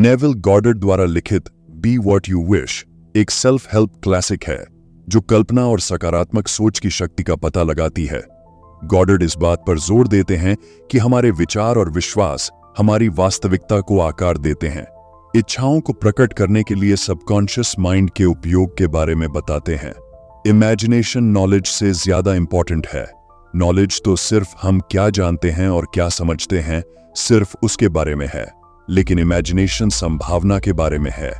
Neville Goddard द्वारा लिखित be what you wish एक सेल्फ हेल्प क्लासिक है जो कल्पना और सकारात्मक सोच की शक्ति का पता लगाती है। गॉडार्ड इस बात पर जोर देते हैं कि हमारे विचार और विश्वास हमारी वास्तविकता को आकार देते हैं। इच्छाओं को प्रकट करने के लिए सबकॉन्शियस माइंड के उपयोग के बारे में बताते हैं। इमेजिनेशन नॉलेज से ज्यादा इंपॉर्टेंट है। नॉलेज तो सिर्फ हम क्या जानते हैं और क्या समझते हैं सिर्फ उसके बारे में है, लेकिन इमेजिनेशन संभावना के बारे में है।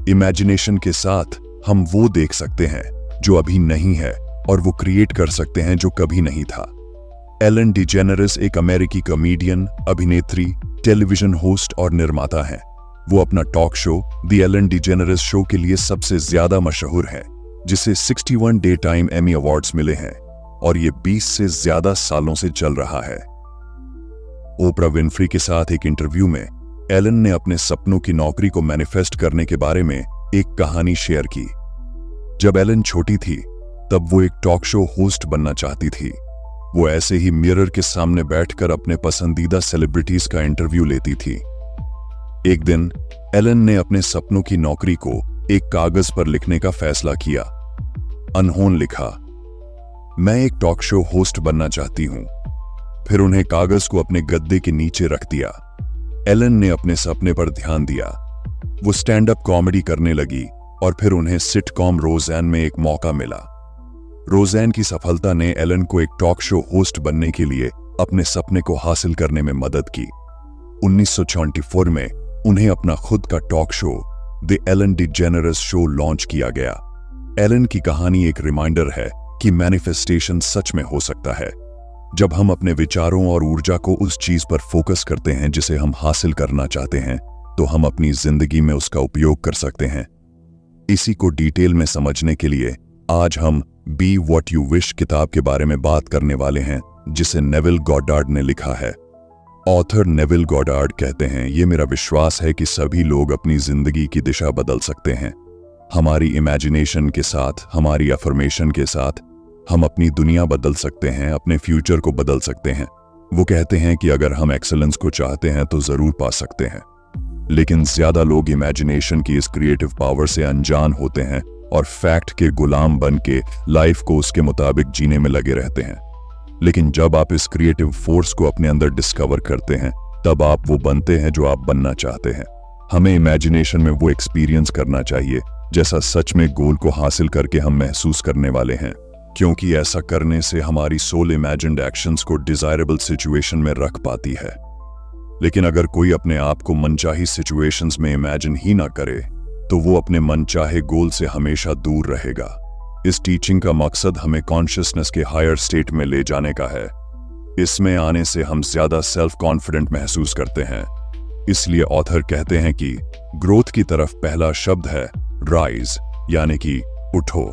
इमेजिनेशन के साथ हम वो देख सकते हैं जो अभी नहीं है और वो क्रिएट कर सकते हैं जो कभी नहीं था। एलन डिजेनेरेस एक अमेरिकी कॉमेडियन, अभिनेत्री, टेलीविजन होस्ट और निर्माता हैं। वो अपना talk show the Ellen DeGeneres show के लिए सबसे ज्यादा मशहूर है, जिसे 61 डे टाइम एमी अवार्ड्स मिले हैं और ये 20 से ज्यादा सालों से चल रहा है। ओपरा विनफ्री के साथ एक इंटरव्यू में एलन ने अपने सपनों की नौकरी को मैनिफेस्ट करने के बारे में एक कहानी शेयर की। जब एलन छोटी थी तब वो एक टॉक शो होस्ट बनना चाहती थी। वो ऐसे ही मिरर के सामने बैठकर अपने पसंदीदा सेलिब्रिटीज का इंटरव्यू लेती थी। एक दिन एलन ने अपने सपनों की नौकरी को एक कागज पर लिखने का फैसला किया। अनहोन लिखा, मैं एक टॉक शो होस्ट बनना चाहती हूं। फिर उन्हें कागज को अपने गद्दे के नीचे रख दिया। एलन ने अपने सपने पर ध्यान दिया। वो स्टैंड अप कॉमेडी करने लगी और फिर उन्हें सिटकॉम रोज़ेन में एक मौका मिला। रोज़ेन की सफलता ने एलन को एक टॉक शो होस्ट बनने के लिए अपने सपने को हासिल करने में मदद की। 1974 में उन्हें अपना खुद का talk show the Ellen DeGeneres show launch किया गया। एलन की कहानी एक रिमाइंडर है कि मैनिफेस्टेशन सच में हो सकता है जब हम अपने विचारों और ऊर्जा को उस चीज पर फोकस करते हैं जिसे हम हासिल करना चाहते हैं, तो हम अपनी जिंदगी में उसका उपयोग कर सकते हैं। इसी को डिटेल में समझने के लिए आज हम बी वॉट यू विश किताब के बारे में बात करने वाले हैं, जिसे नेविल गॉडार्ड ने लिखा है। ऑथर नेविल गॉडार्ड कहते हैं, ये मेरा विश्वास है कि सभी लोग अपनी जिंदगी की दिशा बदल सकते हैं। हमारी इमेजिनेशन के साथ, हमारी अफर्मेशन के साथ हम अपनी दुनिया बदल सकते हैं, अपने फ्यूचर को बदल सकते हैं। वो कहते हैं कि अगर हम एक्सेलेंस को चाहते हैं तो जरूर पा सकते हैं, लेकिन ज्यादा लोग इमेजिनेशन की इस क्रिएटिव पावर से अनजान होते हैं और फैक्ट के गुलाम बन के लाइफ को उसके मुताबिक जीने में लगे रहते हैं। लेकिन जब आप इस क्रिएटिव फोर्स को अपने अंदर डिस्कवर करते हैं, तब आप वो बनते हैं जो आप बनना चाहते हैं। हमें इमेजिनेशन में वो एक्सपीरियंस करना चाहिए जैसा सच में गोल को हासिल करके हम महसूस करने वाले हैं, क्योंकि ऐसा करने से हमारी सोल इमेजिन्ड एक्शंस को डिजायरेबल सिचुएशन में रख पाती है। लेकिन अगर कोई अपने आप को मनचाही सिचुएशंस में इमेजिन ही ना करे, तो वो अपने मनचाहे गोल से हमेशा दूर रहेगा। इस टीचिंग का मकसद हमें कॉन्शियसनेस के हायर स्टेट में ले जाने का है। इसमें आने से हम ज्यादा सेल्फ कॉन्फिडेंट महसूस करते हैं। इसलिए ऑथर कहते हैं कि ग्रोथ की तरफ पहला शब्द है राइज, यानी कि उठो।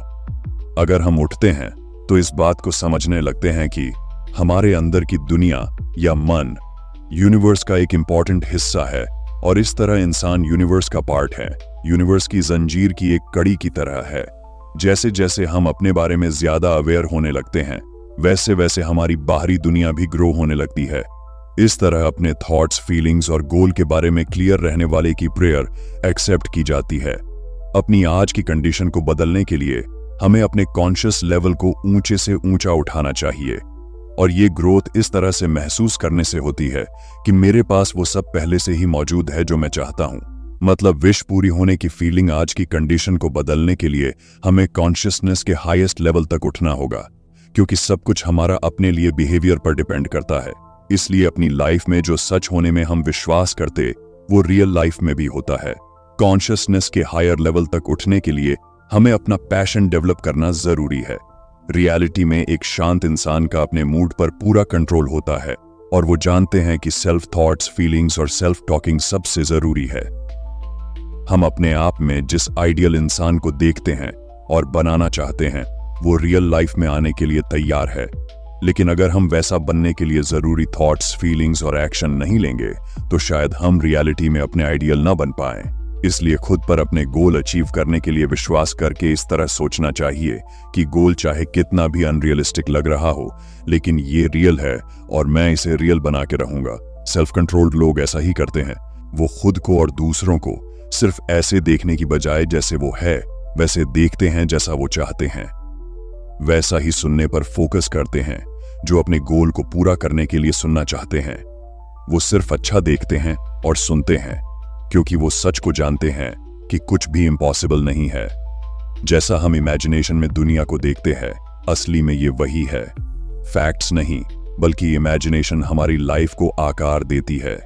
अगर हम उठते हैं तो इस बात को समझने लगते हैं कि हमारे अंदर की दुनिया या मन यूनिवर्स का एक इंपॉर्टेंट हिस्सा है और इस तरह इंसान यूनिवर्स का पार्ट है। यूनिवर्स की जंजीर की एक कड़ी की तरह है। जैसे जैसे हम अपने बारे में ज्यादा अवेयर होने लगते हैं, वैसे वैसे हमारी बाहरी दुनिया भी ग्रो होने लगती है। इस तरह अपने थॉट्स, फीलिंग्स और गोल के बारे में क्लियर रहने वाले की प्रेयर एक्सेप्ट की जाती है। अपनी आज की कंडीशन को बदलने के लिए हमें अपने कॉन्शियस लेवल को ऊंचे से ऊंचा उठाना चाहिए, और ये ग्रोथ इस तरह से महसूस करने से होती है कि मेरे पास वो सब पहले से ही मौजूद है जो मैं चाहता हूं। मतलब विश पूरी होने की फीलिंग आज की कंडीशन को बदलने के लिए हमें कॉन्शियसनेस के हाईएस्ट लेवल तक उठना होगा, क्योंकि सब कुछ हमारा अपने लिए बिहेवियर पर डिपेंड करता है। इसलिए अपनी लाइफ में जो सच होने में हम विश्वास करते, वो रियल लाइफ में भी होता है। कॉन्शियसनेस के हायर लेवल तक उठने के लिए हमें अपना पैशन डेवलप करना जरूरी है। रियलिटी में एक शांत इंसान का अपने मूड पर पूरा कंट्रोल होता है और वो जानते हैं कि सेल्फ थॉट्स, फीलिंग्स और सेल्फ टॉकिंग सबसे जरूरी है। हम अपने आप में जिस आइडियल इंसान को देखते हैं और बनाना चाहते हैं, वो रियल लाइफ में आने के लिए तैयार है। लेकिन अगर हम वैसा बनने के लिए जरूरी थॉट्स, फीलिंग्स और एक्शन नहीं लेंगे, तो शायद हम रियलिटी में अपने आइडियल ना बन पाएं। इसलिए खुद पर अपने गोल अचीव करने के लिए विश्वास करके इस तरह सोचना चाहिए कि गोल चाहे कितना भी अनरियलिस्टिक लग रहा हो, लेकिन ये रियल है और मैं इसे रियल बना के रहूंगा। सेल्फ कंट्रोल्ड लोग ऐसा ही करते हैं। वो खुद को और दूसरों को सिर्फ ऐसे देखने की बजाय जैसे वो है वैसे देखते हैं, जैसा वो चाहते हैं। वैसा ही सुनने पर फोकस करते हैं जो अपने गोल को पूरा करने के लिए सुनना चाहते हैं। वो सिर्फ अच्छा देखते हैं और सुनते हैं क्योंकि वो सच को जानते हैं कि कुछ भी इम्पॉसिबल नहीं है। जैसा हम इमेजिनेशन में दुनिया को देखते हैं, असली में ये वही है। फैक्ट्स नहीं, बल्कि इमेजिनेशन हमारी लाइफ को आकार देती है।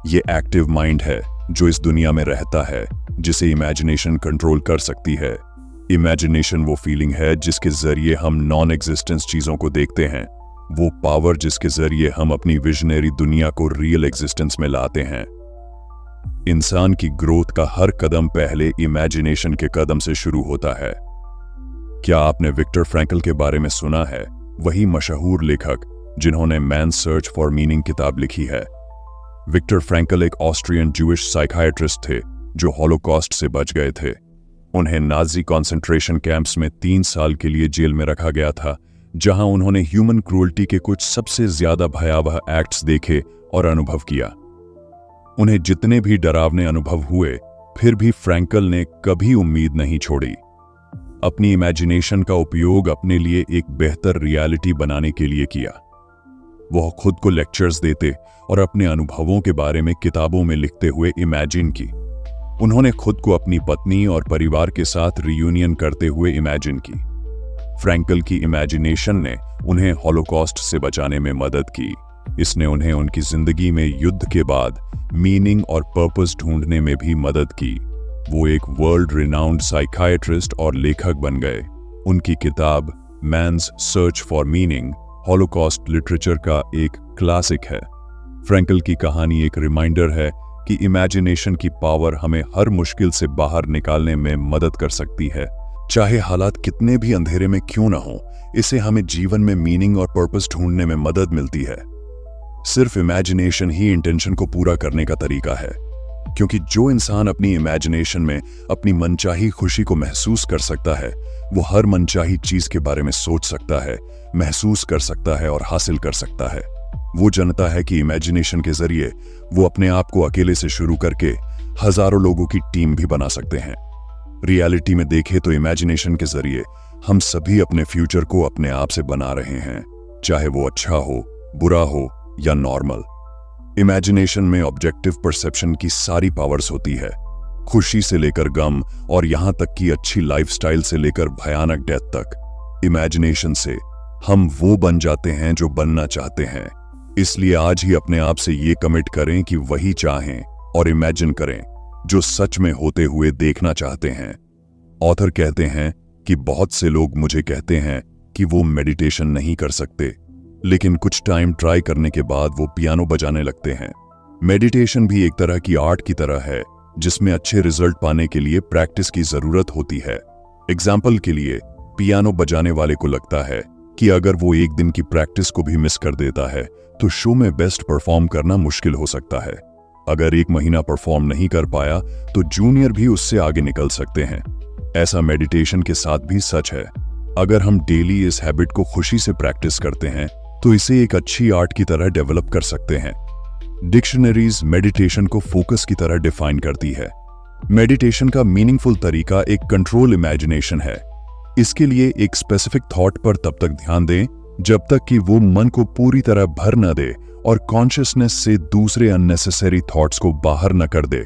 ये एक्टिव माइंड है जो इस दुनिया में रहता है, जिसे इमेजिनेशन कंट्रोल कर सकती है। इमेजिनेशन वो फीलिंग है जिसके जरिए हम नॉन एग्जिस्टेंस चीजों को देखते हैं, वो पावर जिसके जरिए हम अपनी विजनरी दुनिया को रियल एग्जिस्टेंस में लाते हैं। इंसान की ग्रोथ का हर कदम पहले इमेजिनेशन के कदम से शुरू होता है। क्या आपने विक्टर फ्रैंकल के बारे में सुना है? वही मशहूर लेखक जिन्होंने मैन सर्च फॉर मीनिंग किताब लिखी है। विक्टर फ्रैंकल एक ऑस्ट्रियन ज्यूइश साइकियाट्रिस्ट थे जो हॉलोकॉस्ट से बच गए थे। उन्हें नाजी कॉन्सेंट्रेशन कैंप्स में 3 साल के लिए जेल में रखा गया था, जहां उन्होंने ह्यूमन क्रूअल्टी के कुछ सबसे ज्यादा भयावह एक्ट्स देखे और अनुभव किया। उन्हें जितने भी डरावने अनुभव हुए, फिर भी फ्रैंकल ने कभी उम्मीद नहीं छोड़ी। अपनी इमेजिनेशन का उपयोग अपने लिए एक बेहतर रियलिटी बनाने के लिए किया। वह खुद को लेक्चर्स देते और अपने अनुभवों के बारे में किताबों में लिखते हुए इमेजिन की। उन्होंने खुद को अपनी पत्नी और परिवार के साथ रियूनियन करते हुए इमेजिन की। फ्रैंकल की इमेजिनेशन ने उन्हें हॉलोकॉस्ट से बचाने में मदद की। इसने उन्हें उनकी जिंदगी में युद्ध के बाद मीनिंग और पर्पस ढूंढने में भी मदद की। वो एक वर्ल्ड रिनाउंड साइकियाट्रिस्ट और लेखक बन गए। उनकी किताब man's search for meaning Holocaust literature का एक क्लासिक है। फ्रैंकल की कहानी एक रिमाइंडर है कि इमेजिनेशन की पावर हमें हर मुश्किल से बाहर निकालने में मदद कर सकती है। चाहे हालात कितने भी अंधेरे में क्यों ना हो, इससे हमें जीवन में मीनिंग और पर्पस ढूंढने में मदद मिलती है। सिर्फ इमेजिनेशन ही इंटेंशन को पूरा करने का तरीका है, क्योंकि जो इंसान अपनी इमेजिनेशन में अपनी मनचाही खुशी को महसूस कर सकता है, वो हर मनचाही चीज के बारे में सोच सकता है, महसूस कर सकता है और हासिल कर सकता है। वो जानता है कि इमेजिनेशन के जरिए वो अपने आप को अकेले से शुरू करके हजारों लोगों की टीम भी बना सकते हैं। रियलिटी में देखें तो इमेजिनेशन के जरिए हम सभी अपने फ्यूचर को अपने आप से बना रहे हैं, चाहे वो अच्छा हो, बुरा हो या नॉर्मल। इमेजिनेशन में ऑब्जेक्टिव परसेप्शन की सारी पावर्स होती है, खुशी से लेकर गम और यहां तक कि अच्छी लाइफस्टाइल से लेकर भयानक डेथ तक। इमेजिनेशन से हम वो बन जाते हैं जो बनना चाहते हैं। इसलिए आज ही अपने आप से ये कमिट करें कि वही चाहें और इमेजिन करें जो सच में होते हुए देखना चाहते हैं। ऑथर कहते हैं कि बहुत से लोग मुझे कहते हैं कि वो मेडिटेशन नहीं कर सकते, लेकिन कुछ टाइम ट्राई करने के बाद वो पियानो बजाने लगते हैं। मेडिटेशन भी एक तरह की आर्ट की तरह है, जिसमें अच्छे रिजल्ट पाने के लिए प्रैक्टिस की जरूरत होती है। एग्जाम्पल के लिए, पियानो बजाने वाले को लगता है कि अगर वो एक दिन की प्रैक्टिस को भी मिस कर देता है तो शो में बेस्ट परफॉर्म करना मुश्किल हो सकता है। अगर 1 महीना परफॉर्म नहीं कर पाया तो जूनियर भी उससे आगे निकल सकते हैं। ऐसा मेडिटेशन के साथ भी सच है। अगर हम डेली इस हैबिट को खुशी से प्रैक्टिस करते हैं तो इसे एक अच्छी आर्ट की तरह डेवलप कर सकते हैं। डिक्शनरीज मेडिटेशन को फोकस की तरह डिफाइन करती है। मेडिटेशन का मीनिंगफुल तरीका एक कंट्रोल इमेजिनेशन है। इसके लिए एक स्पेसिफिक थॉट पर तब तक ध्यान दें जब तक कि वो मन को पूरी तरह भर न दे और कॉन्शियसनेस से दूसरे अननेसेसरी थॉट्स को बाहर न कर दे।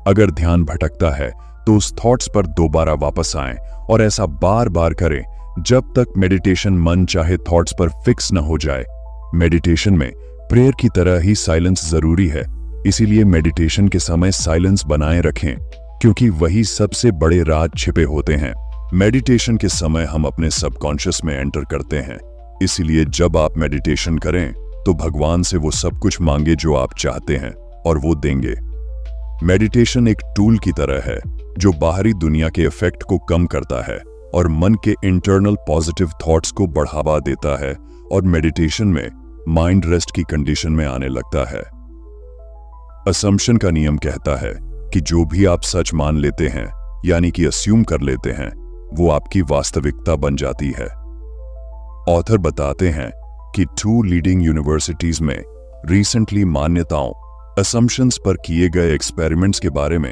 अगर ध्यान भटकता है तो उस थॉट्स पर दोबारा वापस आएं और ऐसा बार बार करें जब तक मेडिटेशन मन चाहे थॉट्स पर फिक्स न हो जाए। मेडिटेशन में प्रेयर की तरह ही साइलेंस जरूरी है, इसीलिए मेडिटेशन के समय साइलेंस बनाए रखें, क्योंकि वही सबसे बड़े राज छिपे होते हैं। मेडिटेशन के समय हम अपने सबकॉन्शियस में एंटर करते हैं, इसीलिए जब आप मेडिटेशन करें तो भगवान से वो सब कुछ मांगे जो आप चाहते हैं और वो देंगे। मेडिटेशन एक टूल की तरह है जो बाहरी दुनिया के इफेक्ट को कम करता है और मन के इंटरनल पॉजिटिव थॉट्स को बढ़ावा देता है, और मेडिटेशन में माइंड रेस्ट की कंडीशन में आने लगता है। असम्पशन का नियम कहता है कि जो भी आप सच मान लेते हैं, यानी कि अस्यूम कर लेते हैं, वो आपकी वास्तविकता बन जाती है। ऑथर बताते हैं कि 2 लीडिंग यूनिवर्सिटीज में रिसेंटली मान्यताओं असम्पशंस पर किए गए एक्सपेरिमेंट्स के बारे में,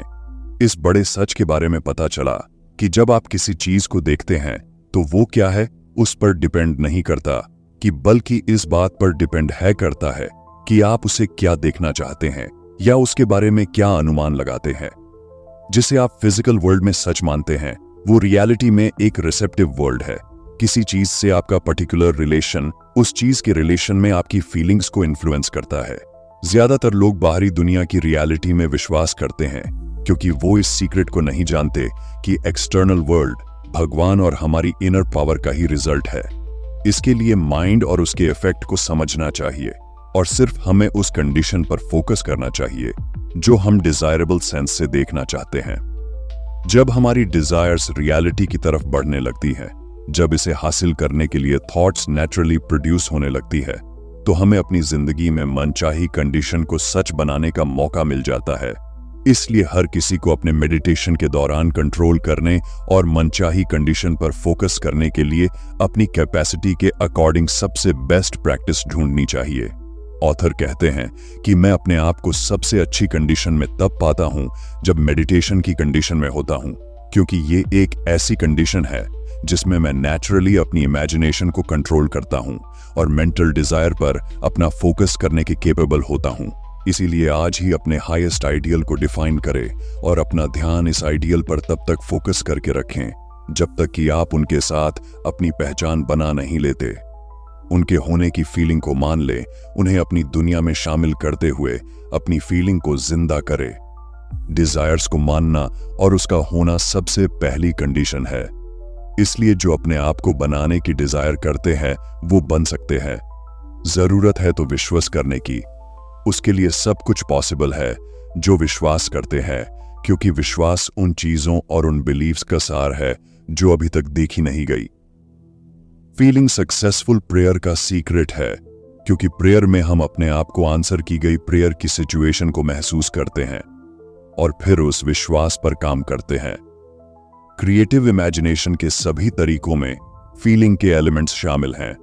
इस बड़े सच के बारे में पता चला कि जब आप किसी चीज को देखते हैं तो वो क्या है उस पर डिपेंड नहीं करता, कि बल्कि इस बात पर डिपेंड है करता है कि आप उसे क्या देखना चाहते हैं या उसके बारे में क्या अनुमान लगाते हैं। जिसे आप फिजिकल वर्ल्ड में सच मानते हैं वो रियलिटी में एक रिसेप्टिव वर्ल्ड है। किसी चीज से आपका पर्टिकुलर रिलेशन उस चीज के रिलेशन में आपकी फीलिंग्स को इन्फ्लुएंस करता है। ज्यादातर लोग बाहरी दुनिया की रियलिटी में विश्वास करते हैं क्योंकि वो इस सीक्रेट को नहीं जानते कि एक्सटर्नल वर्ल्ड भगवान और हमारी इनर पावर का ही रिजल्ट है। इसके लिए माइंड और उसके इफेक्ट को समझना चाहिए और सिर्फ हमें उस कंडीशन पर फोकस करना चाहिए जो हम डिजायरेबल सेंस से देखना चाहते हैं। जब हमारी डिजायर्स रियलिटी की तरफ बढ़ने लगती हैं, जब इसे हासिल करने के लिए थॉट्स नेचुरली प्रोड्यूस होने लगती है, तो हमें अपनी जिंदगी में मनचाही कंडीशन को सच बनाने का मौका मिल जाता है। इसलिए हर किसी को अपने मेडिटेशन के दौरान कंट्रोल करने और मनचाही कंडीशन पर फोकस करने के लिए अपनी कैपेसिटी के अकॉर्डिंग सबसे बेस्ट प्रैक्टिस ढूंढनी चाहिए। ऑथर कहते हैं कि मैं अपने आप को सबसे अच्छी कंडीशन में तब पाता हूं जब मेडिटेशन की कंडीशन में होता हूं, क्योंकि ये एक ऐसी कंडीशन है जिसमें मैं नेचुरली अपनी इमेजिनेशन को कंट्रोल करता हूं और मेंटल डिजायर पर अपना फोकस करने के केपेबल होता हूं। इसीलिए आज ही अपने हाईएस्ट आइडियल को डिफाइन करें और अपना ध्यान इस आइडियल पर तब तक फोकस करके रखें जब तक कि आप उनके साथ अपनी पहचान बना नहीं लेते। उनके होने की फीलिंग को मान लें, उन्हें अपनी दुनिया में शामिल करते हुए अपनी फीलिंग को जिंदा करें। डिजायर्स को मानना और उसका होना सबसे पहली कंडीशन है। इसलिए जो अपने आप को बनाने की डिजायर करते हैं वो बन सकते हैं। जरूरत है तो विश्वास करने की, उसके लिए सब कुछ पॉसिबल है जो विश्वास करते हैं, क्योंकि विश्वास उन चीजों और उन बिलीव्स का सार है जो अभी तक देखी नहीं गई। फीलिंग सक्सेसफुल प्रेयर का सीक्रेट है, क्योंकि प्रेयर में हम अपने आप को आंसर की गई प्रेयर की सिचुएशन को महसूस करते हैं और फिर उस विश्वास पर काम करते हैं। क्रिएटिव इमेजिनेशन के सभी तरीकों में फीलिंग के एलिमेंट्स शामिल हैं।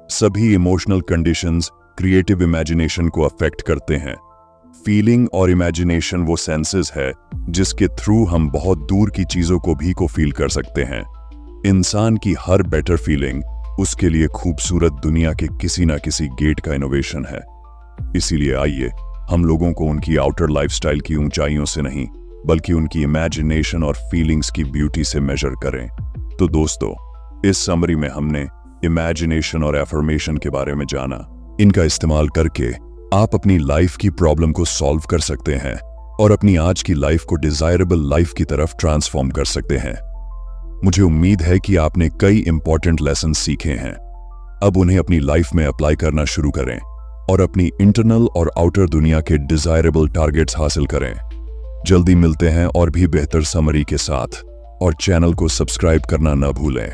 सभी इमोशनल कंडीशंस क्रिएटिव इमेजिनेशन को अफेक्ट करते हैं। फीलिंग और इमेजिनेशन वो सेंसेस है जिसके थ्रू हम बहुत दूर की चीजों को भी फील कर सकते हैं। इंसान की हर बेटर फीलिंग उसके लिए खूबसूरत दुनिया के किसी ना किसी गेट का इनोवेशन है। इसीलिए आइए हम लोगों को उनकी आउटर लाइफस्टाइल की ऊंचाइयों से नहीं बल्कि उनकी इमेजिनेशन और फीलिंग्स की ब्यूटी से मेजर करें। तो दोस्तों, इस समरी में हमने इमेजिनेशन और एफर्मेशन के बारे में जाना। इनका इस्तेमाल करके आप अपनी लाइफ की प्रॉब्लम को सॉल्व कर सकते हैं और अपनी आज की लाइफ को डिजायरेबल लाइफ की तरफ ट्रांसफॉर्म कर सकते हैं। मुझे उम्मीद है कि आपने कई इंपॉर्टेंट लेसन सीखे हैं। अब उन्हें अपनी लाइफ में अप्लाई करना शुरू करें और अपनी इंटरनल और आउटर दुनिया के डिजायरेबल टारगेट्स हासिल करें। जल्दी मिलते हैं और भी बेहतर समरी के साथ, और चैनल को सब्सक्राइब करना न भूलें।